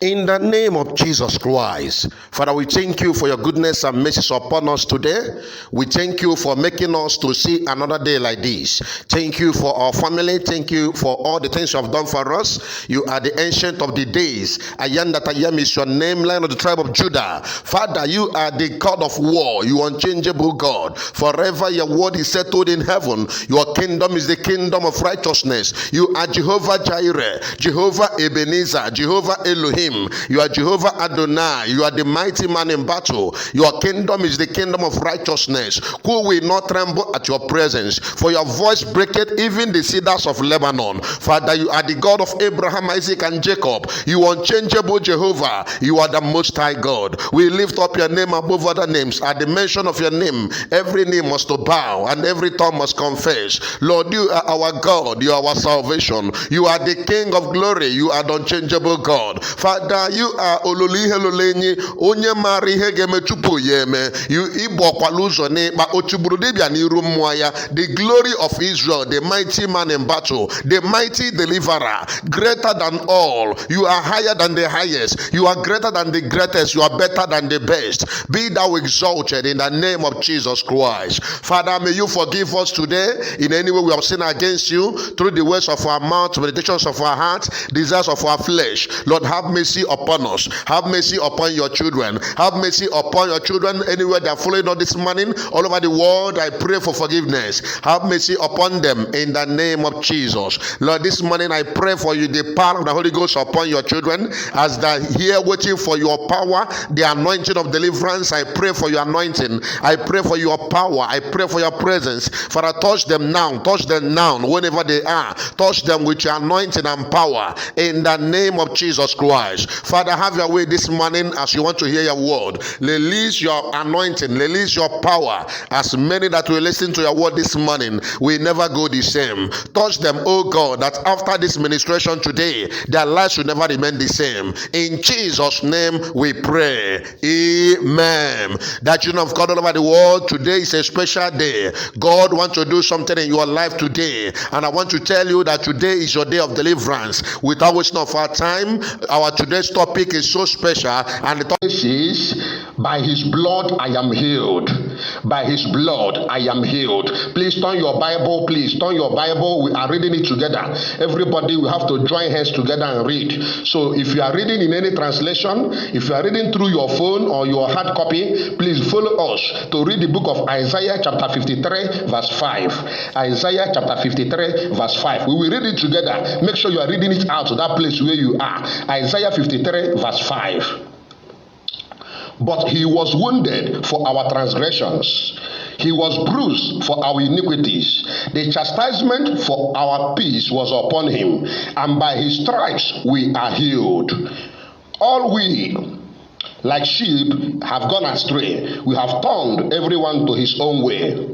In the name of Jesus Christ, Father, we thank you for your goodness and mercy upon us today. We thank you for making us to see another day like this. Thank you for our family. Thank you for all the things you have done for us. You are the ancient of the days. I am that I am is your name, Lion of the tribe of Judah. Father, you are the God of war. You unchangeable God. Forever your word is settled in heaven. Your kingdom is the kingdom of righteousness. You are Jehovah Jireh, Jehovah Ebenezer, Jehovah Elohim. You are Jehovah Adonai. You are the mighty man in battle. Your kingdom is the kingdom of righteousness. Who will not tremble at your presence? For your voice breaketh even the cedars of Lebanon. Father, you are the God of Abraham, Isaac, and Jacob. You unchangeable Jehovah. You are the most high God. We lift up your name above other names. At the mention of your name, every knee must bow and every tongue must confess. Lord, you are our God. You are our salvation. You are the King of glory. You are the unchangeable God. Father, you are Ololihe Lolenyi, onye mara ihe ga-eme tupu ya eme. You igbokwala ụzọ n'ịkpa otugburu dibịa n'iru mmụọ ya. The glory of Israel, the mighty man in battle, the mighty deliverer, greater than all. You are higher than the highest. You are greater than the greatest. You are better than the best. Be thou exalted in the name of Jesus Christ. Father, may you forgive us today in any way we have sinned against you through the words of our mouth, meditations of our heart, desires of our flesh. Lord, have mercy upon us. Have mercy upon your children. Have mercy upon your children anywhere they are following us this morning. All over the world, I pray for forgiveness. Have mercy upon them in the name of Jesus. Lord, this morning I pray for you the power of the Holy Ghost upon your children as they are here waiting for your power, the anointing of deliverance. I pray for your anointing. I pray for your power. I pray for your presence. Father, touch them now. Touch them now whenever they are. Touch them with your anointing and power in the name of Jesus Christ. Father, have your way this morning as you want to hear your word. Release your anointing, release your power. As many that will listen to your word this morning will never go the same. Touch them, oh God, that after this ministration today, their lives will never remain the same. In Jesus' name we pray. Amen. That children of God all over the world, today is a special day. God wants to do something in your life today. And I want to tell you that today is your day of deliverance. Without wasting of our time, our today's topic is so special, and the topic is, by his blood I am healed. By his blood I am healed. Please turn your Bible. Please turn your Bible. We are reading it together. Everybody will have to join hands together and read. So if you are reading in any translation, if you are reading through your phone or your hard copy, please follow us to read the book of Isaiah chapter 53 verse 5. Isaiah chapter 53 verse 5. We will read it together. Make sure you are reading it out to that place where you are. Isaiah 53 verse 5. But he was wounded for our transgressions. He was bruised for our iniquities. The chastisement for our peace was upon him, and by his stripes we are healed. All we, like sheep, have gone astray. We have turned everyone to his own way.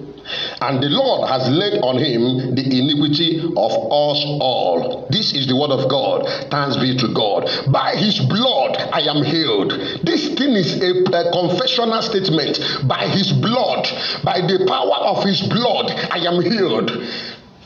And the Lord has laid on him the iniquity of us all. This is the word of God. Thanks be to God. By his blood I am healed. This thing is a confessional statement. By his blood, by the power of his blood, I am healed.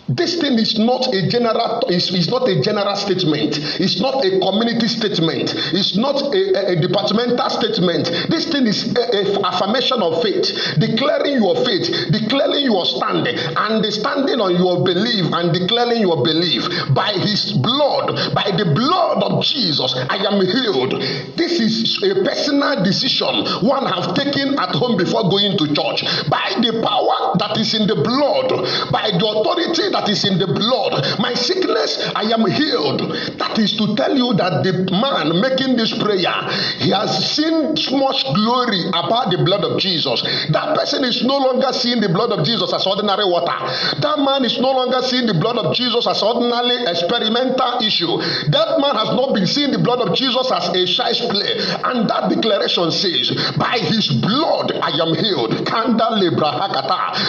This thing is not a general. It's not a general statement. It's not a community statement. It's not a departmental statement. This thing is a affirmation of faith, declaring your faith, declaring your standing, and standing on your belief and declaring your belief. By his blood, by the blood of Jesus, I am healed. This is a personal decision one has taken at home before going to church. By the power that is in the blood, by the authority that is in the blood, my sickness, I am healed. That is to tell you that the man making this prayer, he has seen much glory about the blood of Jesus. That person is no longer seeing the blood of Jesus as ordinary water. That man is no longer seeing the blood of Jesus as ordinary experimental issue. That man has not been seeing the blood of Jesus as a child's play. And that declaration says, by his blood I am healed.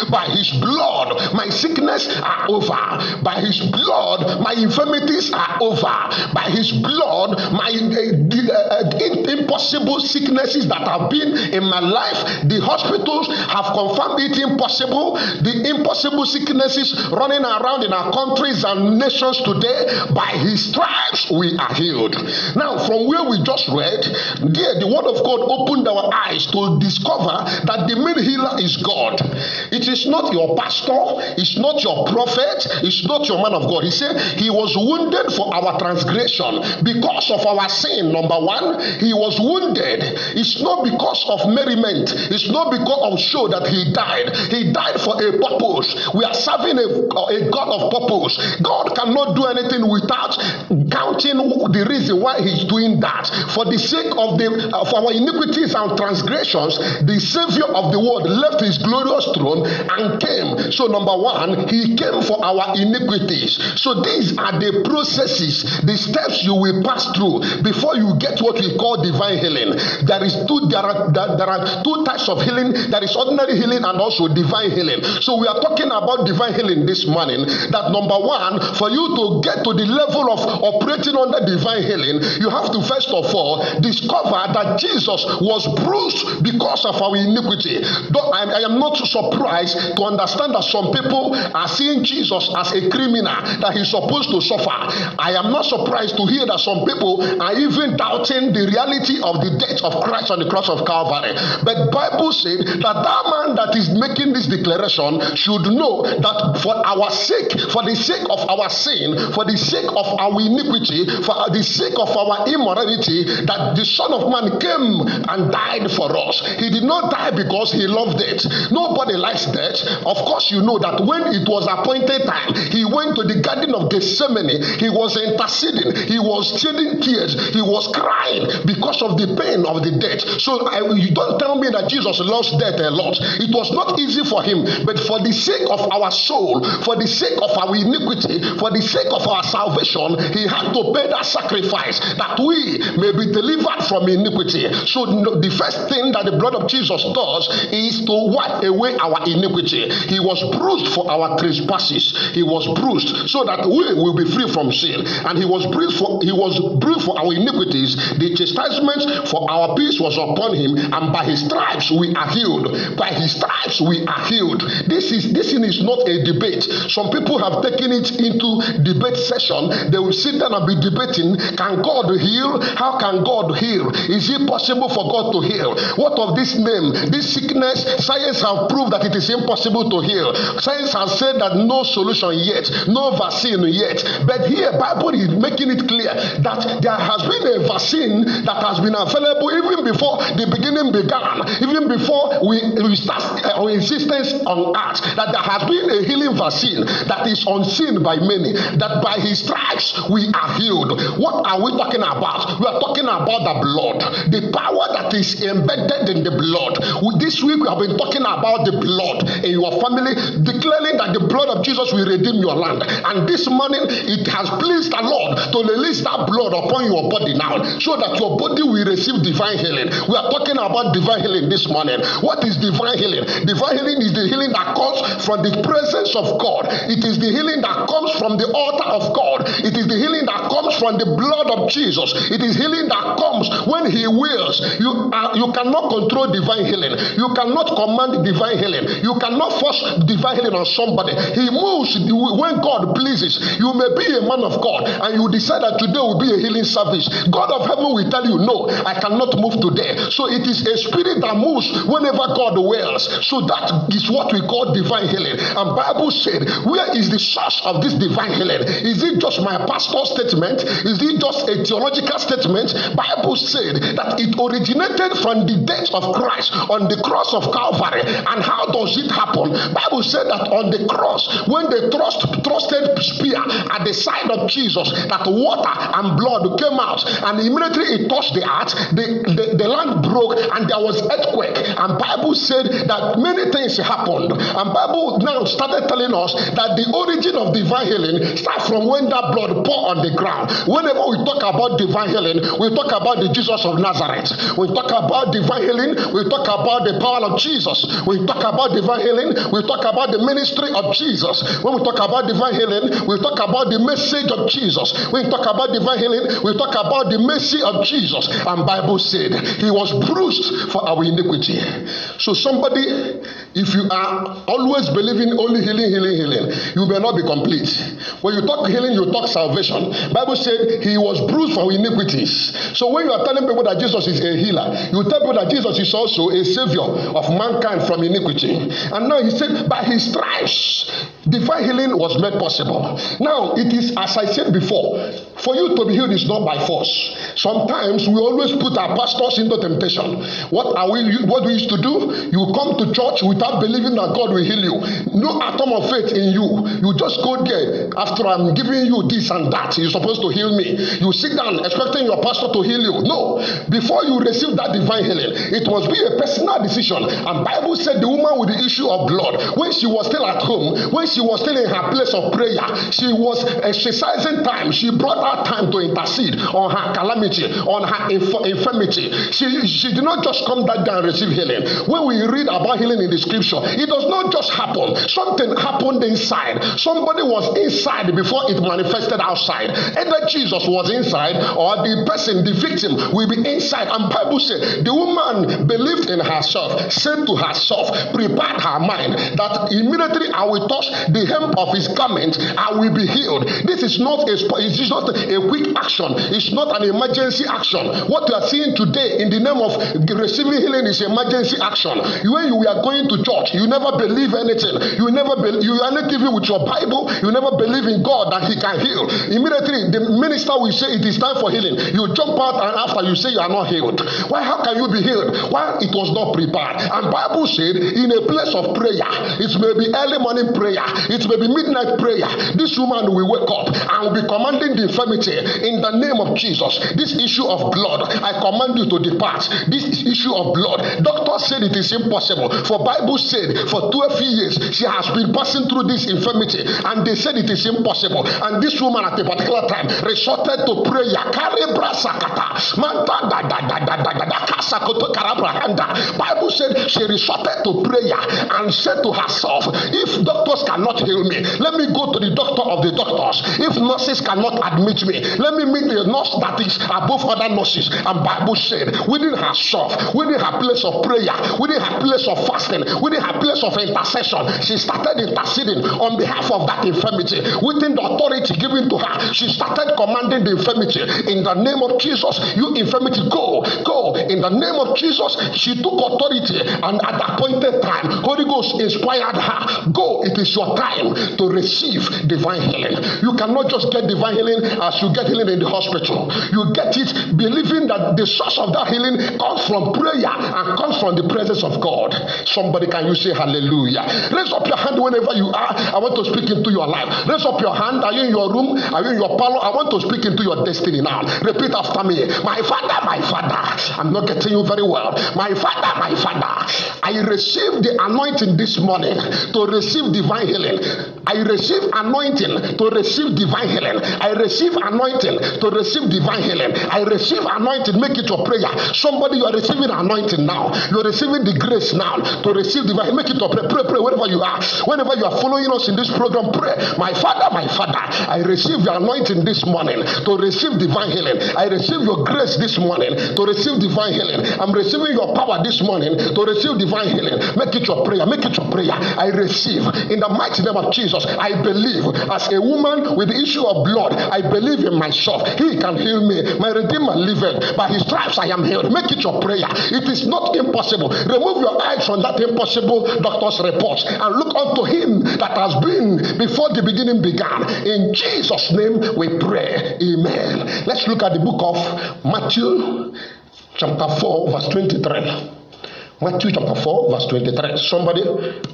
By his blood, my sickness over. By his blood, my infirmities are over. By his blood, my impossible sicknesses that have been in my life, the hospitals have confirmed it impossible. The impossible sicknesses running around in our countries and nations today, by his stripes we are healed. Now, from where we just read, there the word of God opened our eyes to discover that the main healer is God. It is not your pastor, it's not your prophet, it's not your man of God. He said he was wounded for our transgression because of our sin. Number one, he was wounded. It's not because of merriment, it's not because of show that he died. He died for a purpose. We are serving a God of purpose. God cannot do anything without counting the reason why he's doing that. For the sake of our iniquities and transgressions, the Savior of the world left his glorious throne and came. So number one, he came for our iniquities. So these are the processes, the steps you will pass through before you get what we call divine healing. There are two types of healing. There is ordinary healing and also divine healing. So we are talking about divine healing this morning. That number one, for you to get to the level of operating under divine healing, you have to first of all discover that Jesus was bruised because of our iniquity. I am not surprised to understand that some people are seeing Jesus as a criminal that he's supposed to suffer. I am not surprised to hear that some people are even doubting the reality of the death of Christ on the cross of Calvary. But Bible said that man that is making this declaration should know that for our sake, for the sake of our sin, for the sake of our iniquity, for the sake of our immorality, that the Son of Man came and died for us. He did not die because he loved it. Nobody likes death. Of course, you know that when it was appointed time, he went to the Garden of Gethsemane. He was interceding. He was shedding tears. He was crying because of the pain of the death. So you don't tell me that Jesus loves death a lot. It was not easy for him, but for the sake of our soul, for the sake of our iniquity, for the sake of our salvation, he had to pay that sacrifice that we may be delivered from iniquity. So the first thing that the blood of Jesus does is to wipe away our iniquity. He was bruised for our trespasses. He was bruised so that we will be free from sin. And he was bruised for our iniquities. The chastisement for our peace was upon him, and by his stripes we are healed. By his stripes we are healed. This thing is not a debate. Some people have taken it into debate session. They will sit down and be debating, can God heal? How can God heal? Is it possible for God to heal? What of this name, this sickness? Science have proved that it is impossible to heal. Science has said that no solution yet, no vaccine yet. But here, Bible is making it clear that there has been a vaccine that has been available even before the beginning began, even before we start our existence on earth, that there has been a healing vaccine that is unseen by many, that by his stripes we are healed. What are we talking about? We are talking about the blood, the power that is embedded in the blood. This week we have been talking about the blood in your family, declaring that the blood of Jesus will redeem your land. And this morning it has pleased the Lord to release that blood upon your body now, so that your body will receive divine healing. We are talking about divine healing this morning. What is divine healing? Divine healing is the healing that comes from the presence of God. It is the healing that comes from the altar of God. It is the healing that comes from the blood of Jesus. It is healing that comes when he wills. You cannot control divine healing. You cannot command divine healing. You cannot force divine healing on somebody. He moves when God pleases. You may be a man of God and you decide that today will be a healing service. God of heaven will tell you, no, I cannot move today. So it is a spirit that moves whenever God wills. So that is what we call divine healing. And Bible said, where is the source of this divine healing? Is it just my pastor's statement? Is it just a theological statement? Bible said that it originated from the death of Christ on the cross of Calvary. And how does it happen? Bible said that on the cross, when they thrusted spear at the side of Jesus, that water and blood came out, and immediately it touched the earth, the land broke, and there was earthquake. And Bible said that many things happened. And Bible now started telling us that the origin of divine healing starts from when that blood poured on the ground. Whenever we talk about divine healing, we talk about the Jesus of Nazareth. We talk about divine healing, we talk about the power of Jesus. We talk about divine healing, we talk about the ministry of Jesus. When we talk about divine healing, we talk about the message of Jesus. When we talk about divine healing, we talk about the mercy of Jesus. And Bible said he was bruised for our iniquity. So somebody, if you are always believing only healing, you may not be complete. When you talk healing, you talk salvation. Bible said he was bruised for our iniquities. So when you are telling people that Jesus is a healer, you tell people that Jesus is also a savior of mankind from iniquity. And now he said, by his stripes, divine healing was made possible. Now it is, as I said before, for you to be healed is not by force. Sometimes we always put our pastors into temptation. What we used to do? You come to church without believing that God will heal you. No atom of faith in you. You just go there. After I'm giving you this and that, you're supposed to heal me. You sit down expecting your pastor to heal you. No. Before you receive that divine healing, it must be a personal decision. And Bible said the woman with the issue of blood, when she was still at home, when she was still in her place of prayer, she was exercising time. She brought out time to intercede on her calamity, on her infirmity. She did not just come that day and receive healing. When we read about healing in the scripture, it does not just happen. Something happened inside. Somebody was inside before it manifested outside. Either Jesus was inside or the person, the victim, will be inside. And Bible said the woman believed in herself, said to herself, prepared her mind that immediately I will touch the hem of his garment, I will be healed. This is not a quick action. It's not an emergency action. What you are seeing today in the name of receiving healing is emergency action. When you are going to church, you never believe anything. You are not even with your Bible. You never believe in God that he can heal. Immediately the minister will say it is time for healing. You jump out and after you say you are not healed. Why? How can you be healed? Why? It was not prepared. And Bible said in a place of prayer, it may be early morning prayer, it may be midnight prayer, this woman will wake up and will be commanding the infirmity in the name of Jesus. This issue of blood, I command you to depart. This issue of blood, doctor said it is impossible. For Bible said for 12 years she has been passing through this infirmity and they said it is impossible. And this woman at a particular time resorted to prayer. Bible said she resorted to prayer and said to herself, if doctors cannot heal me, let me go to the doctor of the doctors. If nurses cannot admit me, let me meet the nurse that is above other nurses. And Bible said within herself, within her place of prayer, within her place of fasting, within her place of intercession, she started interceding on behalf of that infirmity. Within the authority given to her, she started commanding the infirmity in the name of Jesus. You infirmity, go in the name of Jesus. She took authority and at the appointed time, Holy Ghost inspired her. Go, it is your time to receive divine healing. You cannot just get divine healing as you get healing in the hospital. You get it believing that the source of that healing comes from prayer and comes from the presence of God. Somebody, can you say hallelujah? Raise up your hand whenever you are. I want to speak into your life. Raise up your hand. Are you in your room? Are you in your parlor? I want to speak into your destiny now. Repeat after me. My Father, my Father. I'm not getting you very well. My Father, I receive the anointing this morning to receive divine healing. I receive anointing to receive divine healing. I receive anointing to receive divine healing. I receive anointing. Make it your prayer. Somebody, you are receiving anointing now. You are receiving the grace now to receive divine. Make it your prayer. Pray wherever you are. Whenever you are following us in this program, pray. My Father, I receive your anointing this morning to receive divine healing. I receive your grace this morning to receive divine healing. I'm receiving your power this morning to receive divine healing. Make it your prayer. Make it your prayer. I receive in the mighty name of Jesus. I believe as a woman with the issue of blood. I believe in myself. He can heal me. My Redeemer liveth. By his stripes I am healed. Make it your prayer. It is not impossible. Remove your eyes from that impossible doctor's reports and look unto him that has been before the beginning began. In Jesus' name we pray. Amen. Let's look at the book of Matthew chapter 4 verse 23. Matthew chapter 4 verse 23. Somebody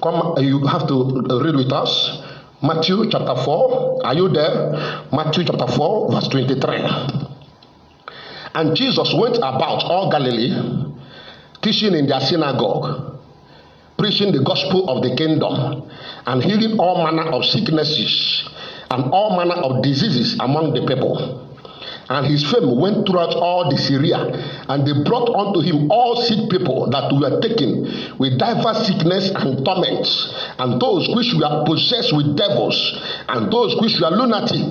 come, you have to read with us. Matthew chapter 4. Are you there? Matthew chapter 4 verse 23. And Jesus went about all Galilee, teaching in their synagogue, preaching the gospel of the kingdom, and healing all manner of sicknesses and all manner of diseases among the people. And his fame went throughout all the Syria, and they brought unto him all sick people that were taken with diverse sickness and torments, and those which were possessed with devils, and those which were lunatic,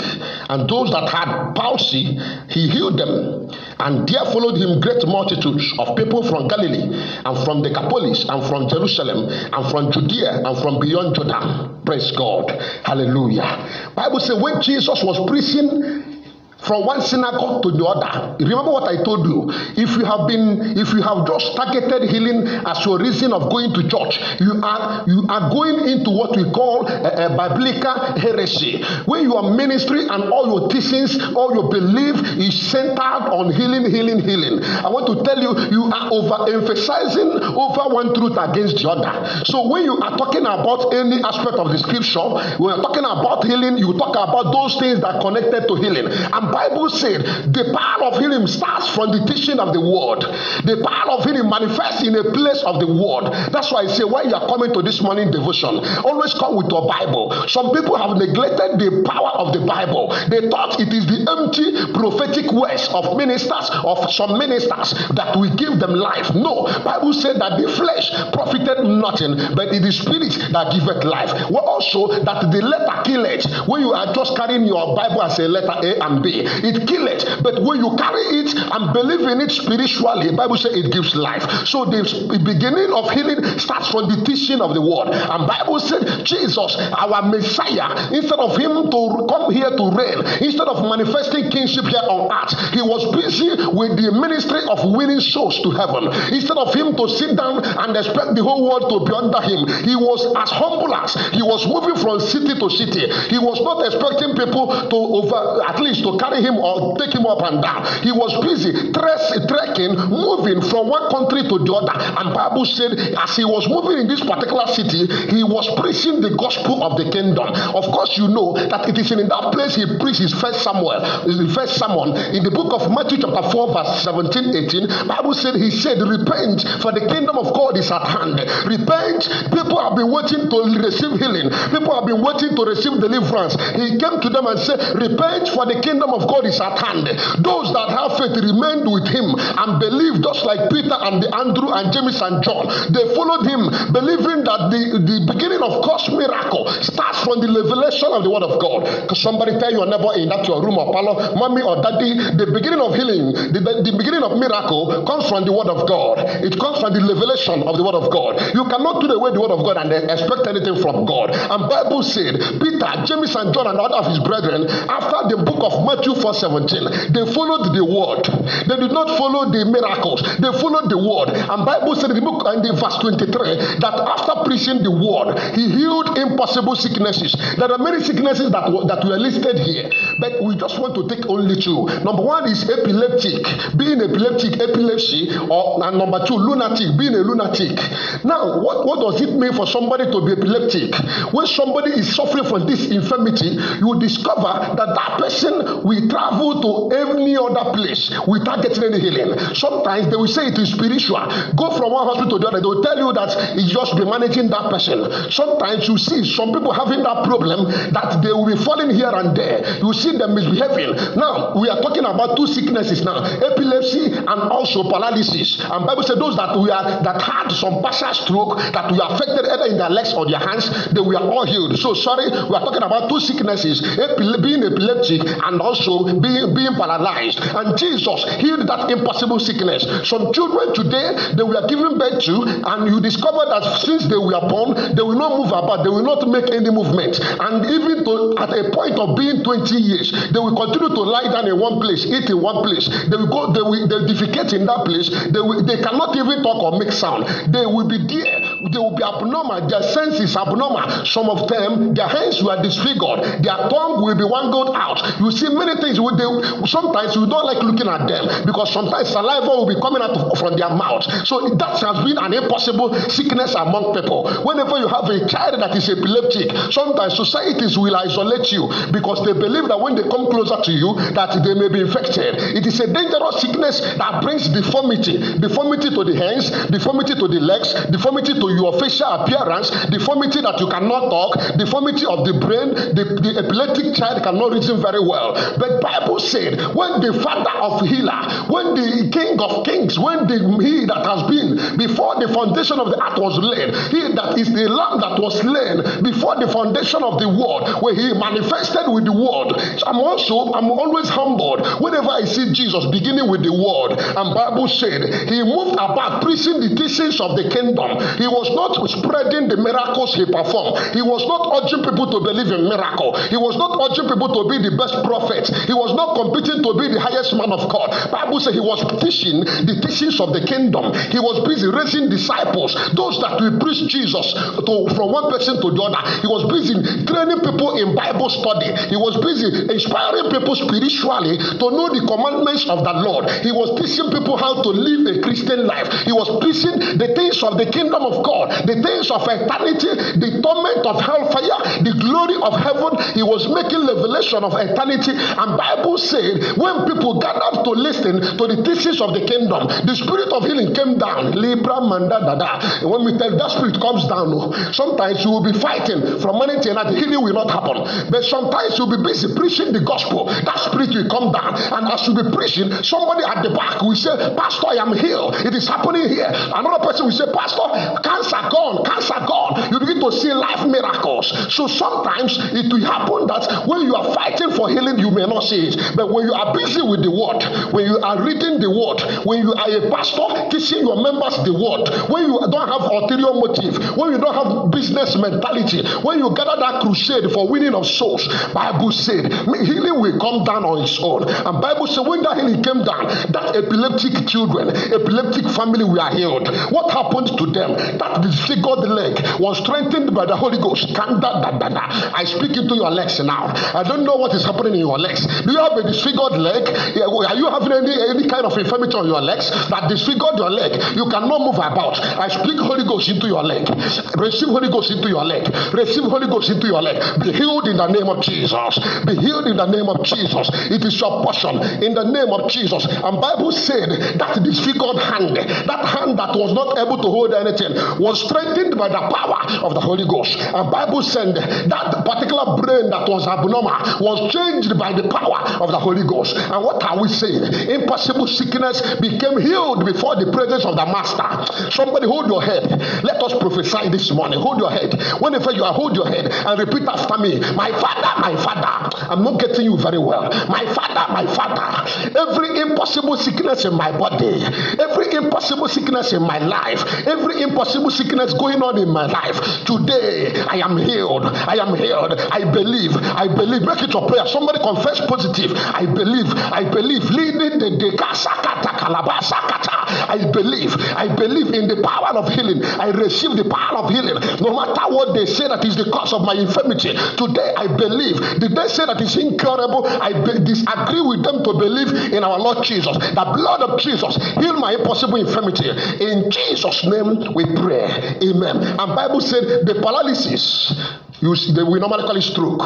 and those that had palsy, he healed them. And there followed him great multitudes of people from Galilee, and from Decapolis, and from Jerusalem, and from Judea, and from beyond Jordan. Praise God. Hallelujah. Bible says when Jesus was preaching from one synagogue to the other, remember what I told you. If you have just targeted healing as your reason of going to church, you are going into what we call a biblical heresy, where your ministry and all your teachings, all your belief is centered on healing. I want to tell you, you are overemphasizing over one truth against the other. So when you are talking about any aspect of the scripture, when you're talking about healing, you talk about those things that are connected to healing. And Bible said the power of healing starts from the teaching of the word. The power of healing manifests in a place of the word. That's why I say when you are coming to this morning devotion, always come with your Bible. Some people have neglected the power of the Bible. They thought it is the empty prophetic words of some ministers that will give them life. No, Bible said that the flesh profited nothing, but it is spirit that giveth life. Well, also that the letter killeth. When you are just carrying your Bible as a letter A and B, it killeth. But when you carry it and believe in it spiritually, Bible says it gives life. So the beginning of healing starts from the teaching of the word. And Bible said Jesus, our Messiah, instead of him to come here to reign, instead of manifesting kingship here on earth, he was busy with the ministry of winning souls to heaven. Instead of him to sit down and expect the whole world to be under him, he was as humble as he was moving from city to city. He was not expecting people to at least to carry him or take him up and down. He was busy trekking, moving from one country to the other. And Bible said as he was moving in this particular city, he was preaching the gospel of the kingdom. Of course, you know that it is in that place he preached his first sermon. In the book of Matthew chapter 4 verse 17-18, Bible said he said, repent, for the kingdom of God is at hand. Repent. People have been waiting to receive healing. People have been waiting to receive deliverance. He came to them and said, repent, for the kingdom of God is at hand. Those that have faith remained with him and believed, just like Peter and Andrew and James and John. They followed him, believing that the beginning of God's miracle starts from the revelation of the word of God. Because somebody tell your neighbor in that your room or parlor, mommy or daddy, the beginning of healing, the beginning of miracle comes from the word of God. It comes from the revelation of the word of God. You cannot do away the word of God and expect anything from God. And Bible said Peter, James and John and other of his brethren, after the book of Matthew 4:17, they followed the word. They did not follow the miracles. They followed the word. And Bible said in the book and in verse 23 that after preaching the word, he healed impossible sicknesses. There are many sicknesses that were listed here, but we just want to take only two. Number one is epileptic, being epileptic, epilepsy, and number two, lunatic, being a lunatic. Now, what does it mean for somebody to be epileptic? When somebody is suffering from this infirmity, you will discover that person will travel to any other place without getting any healing. Sometimes they will say it is spiritual. Go from one hospital to the other. They will tell you that it's just be managing that person. Sometimes you see some people having that problem that they will be falling here and there. You see them misbehaving. Now, we are talking about two sicknesses now, epilepsy and also paralysis. And Bible said those that had some partial stroke, that were affected either in their legs or their hands, they were all healed. So sorry, we are talking about two sicknesses, being epileptic and also being paralyzed. And Jesus healed that impossible sickness. Some children today, they were given birth to, and you discover that since they were born, they will not move about, they will not make any movement. And even at a point of being 20 years, they will continue to lie down in one place, eat in one place. They will defecate in that place. They cannot even talk or make sound. They will be there. They will be abnormal. Their sense is abnormal. Some of them, their hands were disfigured. Their tongue will be wangled out. You see many things. Sometimes you don't like looking at them because sometimes saliva will be coming out from their mouth. So that has been an impossible sickness among people. Whenever you have a child that is epileptic, sometimes societies will isolate you because they believe that when they come closer to you, that they may be infected. It is a dangerous sickness that brings brings deformity to the hands, deformity to the legs, deformity to your facial appearance, deformity that you cannot talk, deformity of the brain. The epileptic child cannot reason very well. But Bible said, when the father of healer, when the king of kings, when he that has been before the foundation of the earth was laid, he that is the lamb that was slain before the foundation of the world, where he manifested with the word. I'm always humbled whenever I see Jesus beginning with the word. And Bible said he moved about preaching the teachings of the kingdom. He was not spreading the miracles he performed. He was not urging people to believe in miracle. He was not urging people to be the best prophet. He was not competing to be the highest man of God. Bible said he was teaching the teachings of the kingdom. He was busy raising disciples, those that will preach Jesus from one person to the other. He was busy training people in Bible study. He was busy inspiring people spiritually to know the commandments of the Lord. He was teaching people how to live a Christian life. He was preaching the things of the kingdom of God, the things of eternity, the torment of hellfire, the glory of heaven. He was making revelation of eternity. And Bible said when people gathered to listen to the teachings of the kingdom, the spirit of healing came down. Libra manda dada. And when we tell that spirit comes down, sometimes you will be fighting from morning till night. Healing will not happen. But sometimes you'll be busy preaching the gospel. That spirit will come down. And as you be preaching, somebody at the back will say, Pastor, I am healed. It is happening here. Another person will say, Pastor, cancer gone, cancer gone. You begin to see life miracles. So sometimes it will happen that when you are fighting for healing, you may not see it. But when you are busy with the word, when you are reading the word, when you are a pastor teaching your members the word, when you don't have ulterior motive, when you don't have business mentality, when you gather that crusade for winning of souls, Bible said healing will come down on its own. And Bible said when that healing came down, that epileptic children, epileptic family were healed. What happened to them? That disfigured leg was strengthened by the Holy Ghost. I speak into your legs now. I don't know what is happening in your legs. Do you have a disfigured leg? Are you having any kind of infirmity on your legs that disfigured your leg? You cannot move about. I speak Holy Ghost into your leg. Receive Holy Ghost into your leg. Receive Holy Ghost into your leg. Be healed in the name of Jesus. Be healed in the name of Jesus. It is your portion in the name of Jesus. And Bible said that disfigured hand, that hand that was not able to hold anything, was strengthened by the power of the Holy Ghost. And Bible said that particular brain that was abnormal was changed by the power of the Holy Ghost. And what are we saying? Impossible sickness became healed before the presence of the Master. Somebody hold your head. Let us prophesy this morning. Hold your head. Whenever you are, hold your head and repeat after me. My Father, my Father. I'm not getting you very well. My Father, my Father. Every impossible sickness in my body, every impossible sickness in my life, every impossible sickness going on in my life, today I am healed. I am healed. I believe. I believe. Make it your prayer. Somebody confess positive. I believe. I believe. Leading the dekasakata kalabasakata. I believe. I believe in the power of healing. I receive the power of healing. No matter what they say that is the cause of my infirmity, today I believe. Did they say that it's incurable? I disagree with them to believe in our Lord Jesus. The blood of Jesus heal my impossible infirmity. In Jesus' name we pray. Amen. And Bible said the paralysis, we normally call it stroke.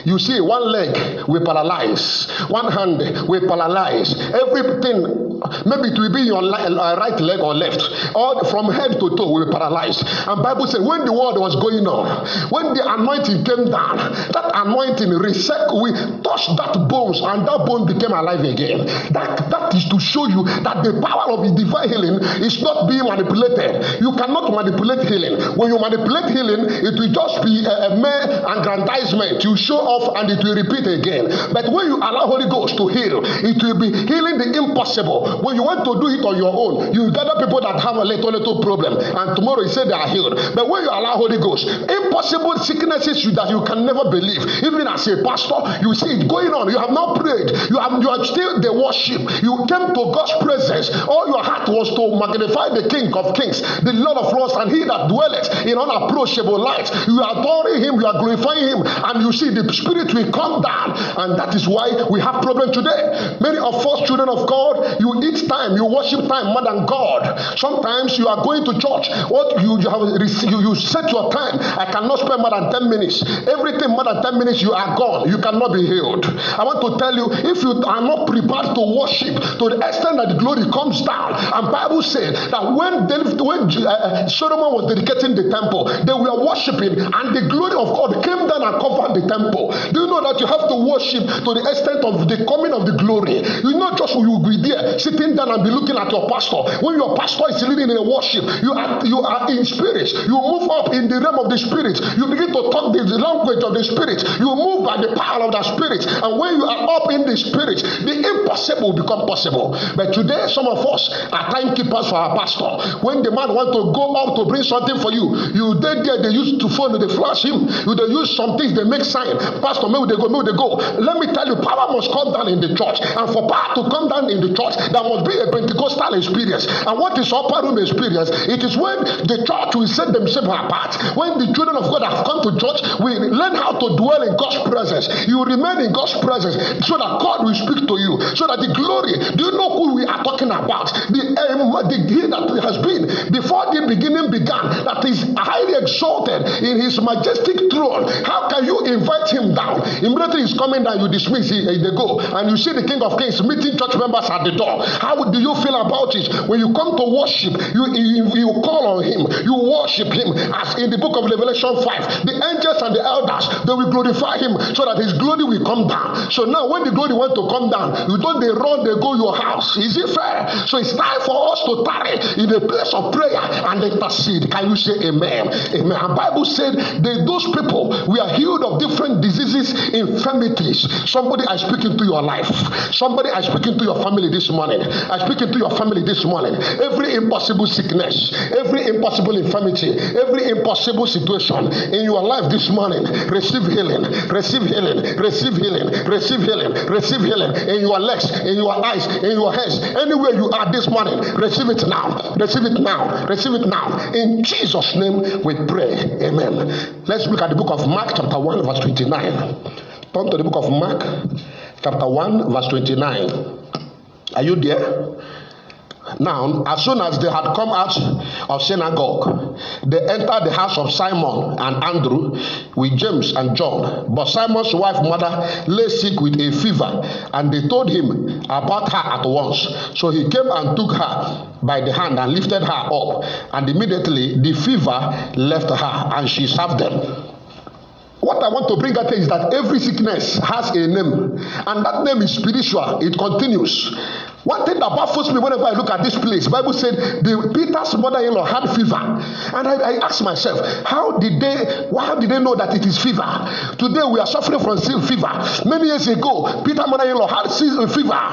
You see, one leg will paralyze, one hand will paralyze. Everything, maybe it will be your right leg or left, or from head to toe will be paralyzed. And Bible said when the word was going on, when the anointing came down, that anointing we touched that bones, and that bone became alive again. That is to show you that the power of the divine healing is not being manipulated. You cannot manipulate healing. When you manipulate healing, it will just be a mere aggrandizement. You show off and it will repeat again. But when you allow Holy Ghost to heal, it will be healing the impossible. When you want to do it on your own, you gather people that have a little problem, and tomorrow you say they are healed. But when you allow Holy Ghost, impossible sicknesses that you can never believe, even as a pastor, you see it going on. You have not prayed. You are still the worship. You came to God's presence. All your heart was to magnify the King of Kings, the Lord of Lords, and He that dwelleth in unapproachable light. You are adoring Him. You are glorifying Him, and you see the Spirit will come down, and that is why we have problem today. Many of us children of God, you eat time, you worship time more than God. Sometimes you are going to church. What you set your time. I cannot spend more than 10 minutes. Everything more than 10 minutes, you are gone. You cannot be healed. I want to tell you, if you are not prepared to worship to the extent that the glory comes down, and Bible said that when Solomon was dedicating the temple, they were worshiping, and the glory of God came down and covered the temple. Do you know that you have to worship to the extent of the coming of the glory? You not just you will be there sitting down and be looking at your pastor. When your pastor is leading in a worship, you are in spirit. You move up in the realm of the spirit. You begin to talk the language of the spirit. You move by the power of the spirit. And when you are up in the spirit, the impossible become possible. But today, some of us are timekeepers for our pastor. When the man wants to go up to bring something for you, they use to phone, they flash him. They use some things, they make sign. Pastor, maybe they go. Let me tell you, power must come down in the church. And for power to come down in the church, there must be a Pentecostal experience. And what is upper room experience? It is when the church will set themselves apart. When the children of God have come to church, we learn how to dwell in God's presence. You remain in God's presence so that God will speak to you. So that the glory, do you know who we are talking about? The he that has been before the beginning began, that is highly exalted in his majestic throne. How can you invite him down? Immediately he's coming down, you dismiss, they go, and you see the King of Kings meeting church members at the door. How do you feel about it? When you come to worship, you call on him, you worship him, as in the book of Revelation 5, the angels and the elders, they will glorify him so that his glory will come down. So now when the glory wants to come down, they run, they go your house. Is it fair? So it's time for us to tarry in a place of prayer and intercede. Can you say amen? Amen. And Bible said those people were healed of different diseases, infirmities. Somebody I speak into your life. Somebody I speak into your family this morning. I speak into your family this morning. Every impossible sickness, every impossible infirmity, every impossible situation in your life this morning, receive healing, receive healing, receive healing, receive healing, receive healing in your legs, in your eyes, in your hands, anywhere you are this morning, receive it now, receive it now, receive it now. In Jesus' name we pray. Amen. Let's look at the book of Mark chapter 1 verse 29. Turn to the book of Mark chapter 1 verse 29. Are you there? Now, as soon as they had come out of synagogue, they entered the house of Simon and Andrew with James and John. But Simon's wife mother lay sick with a fever, and they told him about her at once. So he came and took her by the hand and lifted her up, and immediately the fever left her, and she served them. What I want to bring out is that every sickness has a name, and that name is spiritual. It continues. One thing that baffles me whenever I look at this place, Bible said Peter's mother-in-law had fever, and I ask myself, how did they know that it is fever? Today we are suffering from fever. Many years ago, Peter's mother-in-law had fever.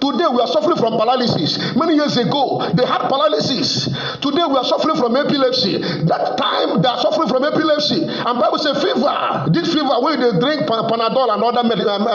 Today we are suffering from paralysis. Many years ago, they had paralysis. Today we are suffering from epilepsy. That time they are suffering from epilepsy, and Bible said fever. This fever when they drink Panadol and other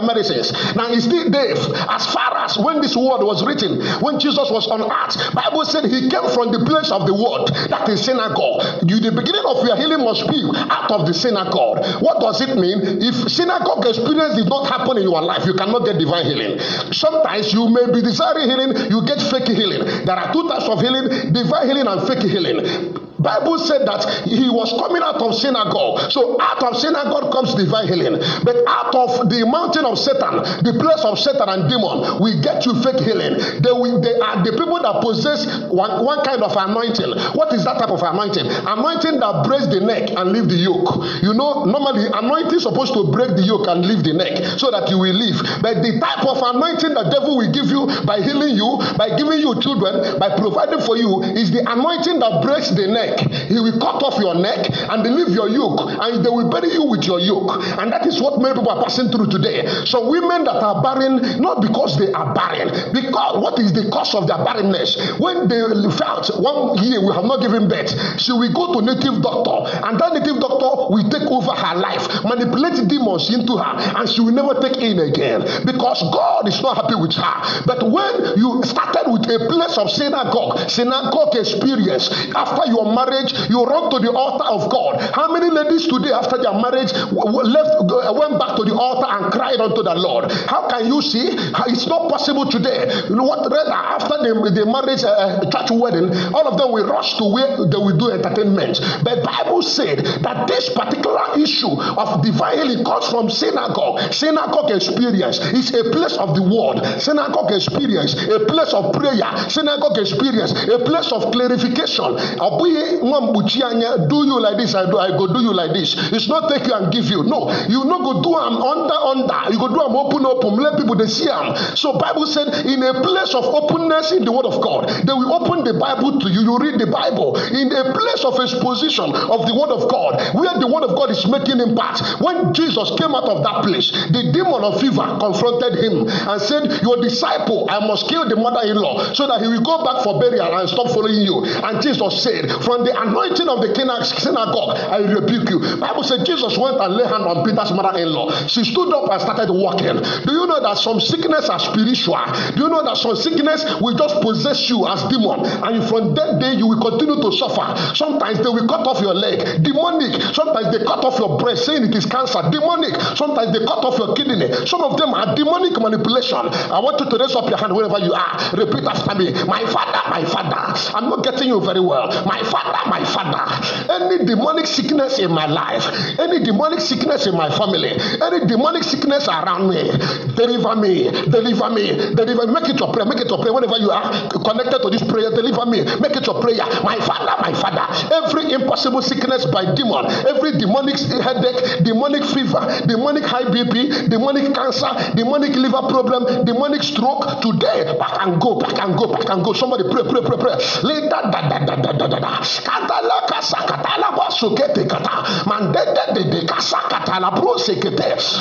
medicines. Now it's still there. As far as when this word was written, when Jesus was on earth, Bible said he came from the place of the word, that is synagogue. The beginning of your healing must be out of the synagogue. What does it mean? If synagogue experience did not happen in your life, you cannot get divine healing. Sometimes you may be desiring healing, you get fake healing. There are two types of healing: divine healing and fake healing. Bible said that he was coming out of synagogue. So out of synagogue comes divine healing. But out of the mountain of Satan, the place of Satan and demon, we get you fake healing. They are the people that possess one kind of anointing. What is that type of anointing? Anointing that breaks the neck and leave the yoke. You know, normally anointing is supposed to break the yoke and leave the neck so that you will live. But the type of anointing the devil will give you by healing you, by giving you children, by providing for you, is the anointing that breaks the neck. He will cut off your neck and leave your yoke, and they will bury you with your yoke. And that is what many people are passing through today. So women that are barren, not because they are barren, because what is the cause of their barrenness? When they felt 1 year we have not given birth, she will go to native doctor, and that native doctor will take over her life, manipulate demons into her, and she will never take in again, because God is not happy with her. But when you started with a place of synagogue experience, after your marriage, marriage, you run to the altar of God. How many ladies today after their marriage went back to the altar and cried unto the Lord? How can you see? It's not possible today. You know what? Rather, after the marriage church wedding, all of them will rush to where they will do entertainment. But Bible said that this particular issue of divine healing comes from synagogue. Synagogue experience is a place of the word. Synagogue experience, a place of prayer. Synagogue experience, a place of clarification. Do you like this? I go do you like this. It's not take you and give you. No, you no go do them under. You go do them open. Let people they see them. So Bible said in a place of openness in the word of God, they will open the Bible to you. You read the Bible in a place of exposition of the word of God, where the word of God is making impact. When Jesus came out of that place, the demon of fever confronted him and said, your disciple, I must kill the mother-in-law so that he will go back for burial and stop following you. And Jesus said, from the anointing of the synagogue, I rebuke you. Bible said Jesus went and laid hand on Peter's mother-in-law. She stood up and started walking. Do you know that some sickness are spiritual? Do you know that some sickness will just possess you as demon, and from that day you will continue to suffer? Sometimes they will cut off your leg, demonic. Sometimes they cut off your breast, saying it is cancer, demonic. Sometimes they cut off your kidney. Some of them are demonic manipulation. I want you to raise up your hand wherever you are. Repeat after me. My father, my father. I'm not getting you very well. My father, my father. Any demonic sickness in my life, any demonic sickness in my family, any demonic sickness around me, deliver me, deliver me, deliver me. Make it your prayer. Make it your prayer. Whenever you are connected to this prayer, deliver me. Make it your prayer. My father, my father. Every impossible sickness by demon, every demonic headache, demonic fever, demonic high BP, demonic cancer, demonic liver problem, demonic stroke, today, back and go, back and go, back and go. Somebody pray, pray, pray, pray.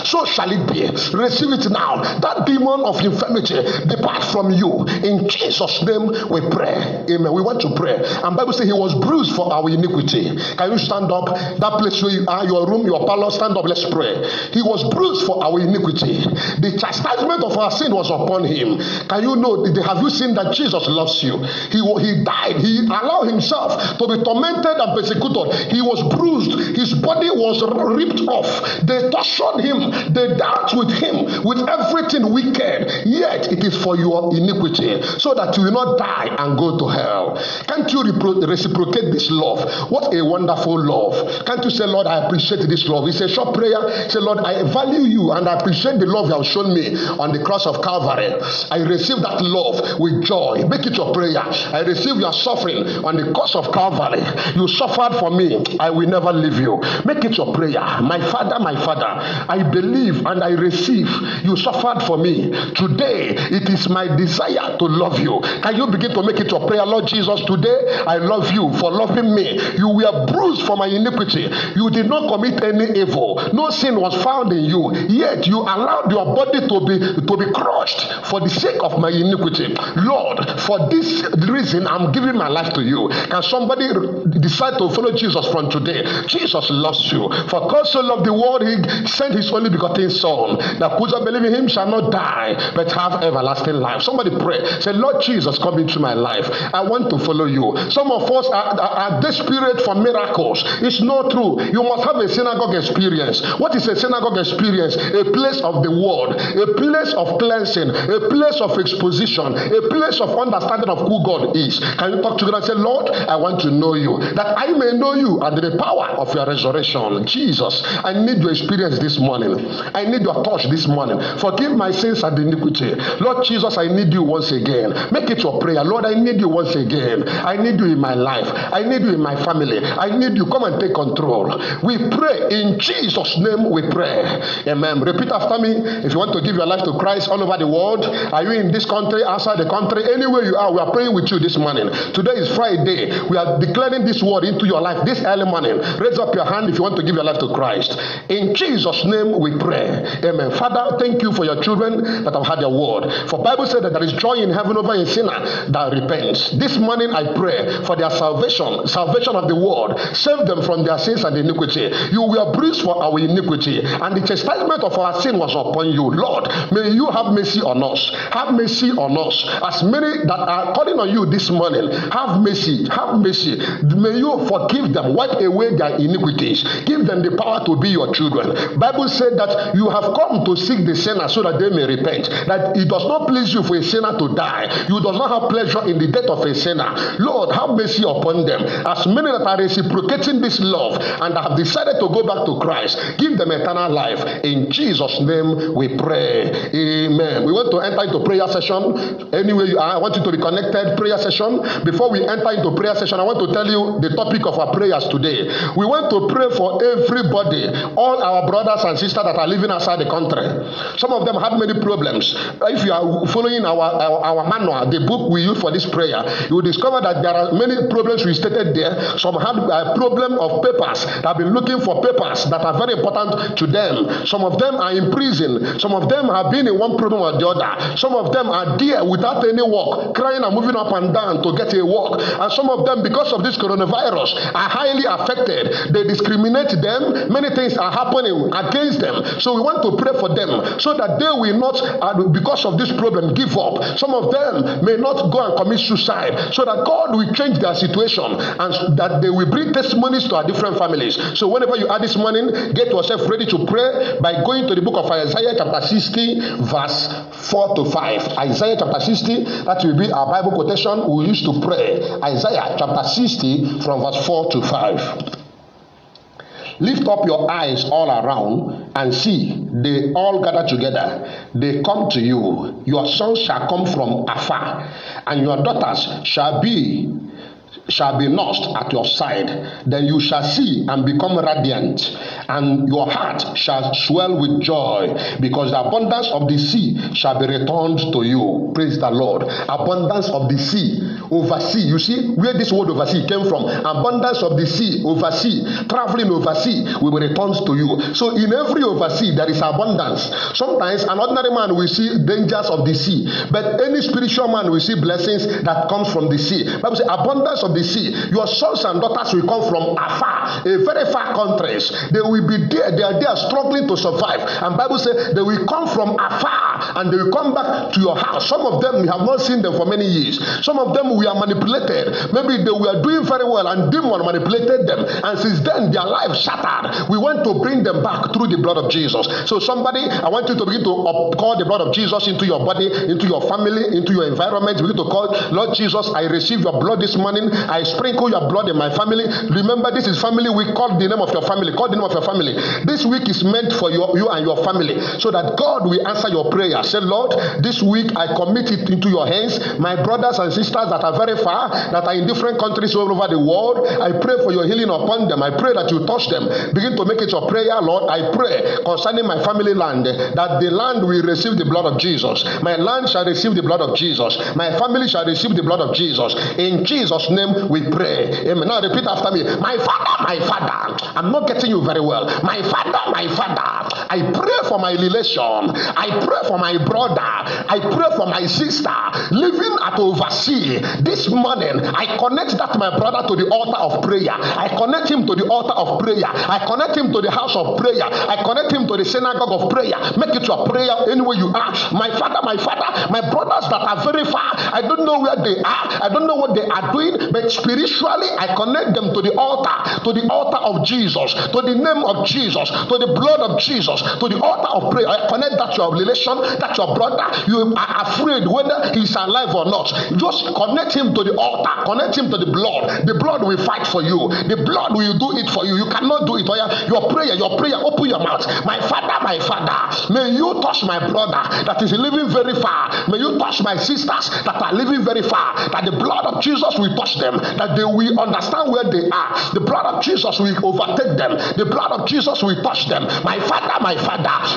So shall it be. Receive it now. That demon of infirmity depart from you. In Jesus' name we pray. Amen. We want to pray. And Bible says he was bruised for our iniquity. Can you stand up? That place where you are, your room, your parlor, stand up. Let's pray. He was bruised for our iniquity. The chastisement of our sin was upon him. Can you know? Have you seen that Jesus loves you? He died. He allowed himself to be tormented and persecuted. He was bruised. His body was ripped off. They tortured him. They dealt with him with everything wicked. Yet it is for your iniquity, so that you will not die and go to hell. Can't you reciprocate this love? What a wonderful love. Can't you say, Lord, I appreciate this love? It's a short prayer. Say, Lord, I value you and I appreciate the love you have shown me on the cross of Calvary. I receive that love with joy. Make it your prayer. I receive your suffering on the cross of Calvary. You suffered for me. I will never leave you. Make it your prayer. My Father, I believe and I receive. You suffered for me. Today, it is my desire to love you. Can you begin to make it your prayer? Lord Jesus, today I love you for loving me. You were bruised for my iniquity. You did not commit any evil. No sin was found in you. Yet you allowed your body to be crushed for the sake of my iniquity. Lord, for this reason, I'm giving my life to you. Can somebody decide to follow Jesus from today? Jesus loves you. For God so loved the world, he sent his only begotten Son, that whosoever believe in him shall not die, but have everlasting life. Somebody pray. Say, Lord Jesus, come into my life. I want to follow you. Some of us are desperate for miracles. It's not true. You must have a synagogue experience. What is a synagogue experience? A place of the word, a place of cleansing, a place of exposition, a place of understanding of who God is. Can you talk to God and say, Lord, I want to know you, that I may know you and the power of your resurrection. Jesus, I need your experience this morning. I need your touch this morning. Forgive my sins and iniquity. Lord Jesus, I need you once again. Make it your prayer. Lord, I need you once again. I need you in my life. I need you in my family. I need you. Come and take control. We pray in Jesus' name. We pray. Amen. Repeat after me. If you want to give your life to Christ all over the world, are you in this country, outside the country, anywhere you are, we are praying with you this morning. Today is Friday. We are declaring this word into your life this early morning. Raise up your hand if you want to give your life to Christ. In Jesus' name we pray. Amen. Father, thank you for your children that have had your word. For Bible said that there is joy in heaven over a sinner that repents. This morning I I pray for their salvation of the world. Save them from their sins and iniquity. You were bruised for our iniquity, and the chastisement of our sin was upon you. Lord, may you have mercy on us. Have mercy on us. As many that are calling on you this morning, have mercy. Have mercy. May you forgive them, wipe away their iniquities. Give them the power to be your children. Bible said that you have come to seek the sinner so that they may repent. That it does not please you for a sinner to die. You does not have pleasure in the death of a sinner. Lord, have mercy upon them. As many that are reciprocating this love and have decided to go back to Christ, give them eternal life. In Jesus' name we pray. Amen. We want to enter into prayer session. Anyway you are, I want you to be connected. Prayer session. Before we enter into prayer session, I want to tell you the topic of our prayers today. We want to pray for everybody, all our brothers and sisters that are living outside the country. Some of them had many problems. If you are following our manual, the book we use for this prayer, you will discover that there are many problems we stated there. Some had a problem of papers. They have been looking for papers that are very important to them. Some of them are in prison. Some of them have been in one problem or the other. Some of them are there without any work, crying and moving up and down to get a work. And some of them, because of this coronavirus, are highly affected. They discriminate them. Many things are happening against them. So we want to pray for them so that they will not, because of this problem, give up. Some of them may not go and commit suicide, so that God will change their situation and that they will bring testimonies to our different families. So whenever you are this morning, get yourself ready to pray by going to the book of Isaiah chapter 60 verse 4 to 5. Isaiah chapter 60, that will be our Bible quotation we use to pray. Isaiah chapter 60 from verse 4 to 5. Lift up your eyes all around and see, they all gather together. They come to you. Your sons shall come from afar, and your daughters shall be nursed at your side. Then you shall see and become radiant, and your heart shall swell with joy, because the abundance of the sea shall be returned to you. Praise the Lord. Abundance of the sea, oversea. You see where this word oversea came from. Abundance of the sea, oversea, traveling oversea will be returned to you. So in every oversea there is abundance. Sometimes an ordinary man will see dangers of the sea, but any spiritual man will see blessings that comes from the sea. Bible says abundance of the sea. Your sons and daughters will come from afar, a very far countries. They will be there. They are there struggling to survive. And Bible says they will come from afar and they will come back to your house. Some of them, we have not seen them for many years. Some of them we are manipulated. Maybe they were doing very well and demon manipulated them. And since then their lives shattered. We want to bring them back through the blood of Jesus. So somebody, I want you to begin to call the blood of Jesus into your body, into your family, into your environment. Begin to call, Lord Jesus, I receive your blood this morning. I sprinkle your blood in my family. Remember, this is family week. Call the name of your family. Call the name of your family. This week is meant for you and your family, so that God will answer your prayer. Say, Lord, this week I commit it into your hands. My brothers and sisters that are very far, that are in different countries all over the world, I pray for your healing upon them. I pray that you touch them. Begin to make it your prayer, Lord. I pray concerning my family land, that the land will receive the blood of Jesus. My land shall receive the blood of Jesus. My family shall receive the blood of Jesus. In Jesus' name we pray. Amen. Now repeat after me. My Father, I'm not getting you very well. My Father, I pray for my relation. I pray for my brother. I pray for my sister living at overseas. This morning, I connect that my brother to the altar of prayer. I connect him to the altar of prayer. I connect him to the house of prayer. I connect him to the synagogue of prayer. Make it your prayer anywhere you are. My Father, my brothers that are very far, I don't know where they are. I don't know what they are doing, but spiritually, I connect them to the altar of Jesus, to the name of Jesus, to the blood of Jesus, to the altar of prayer. I connect that your relation, that your brother, you are afraid whether he's alive or not. Just connect him to the altar, connect him to the blood. The blood will fight for you. The blood will do it for you. You cannot do it. Your prayer, open your mouth. My Father, may you touch my brother that is living very far. May you touch my sisters that are living very far. That the blood of Jesus will touch them. That they will understand where they are. The blood of Jesus will overtake them. The blood of Jesus will touch them. My Father,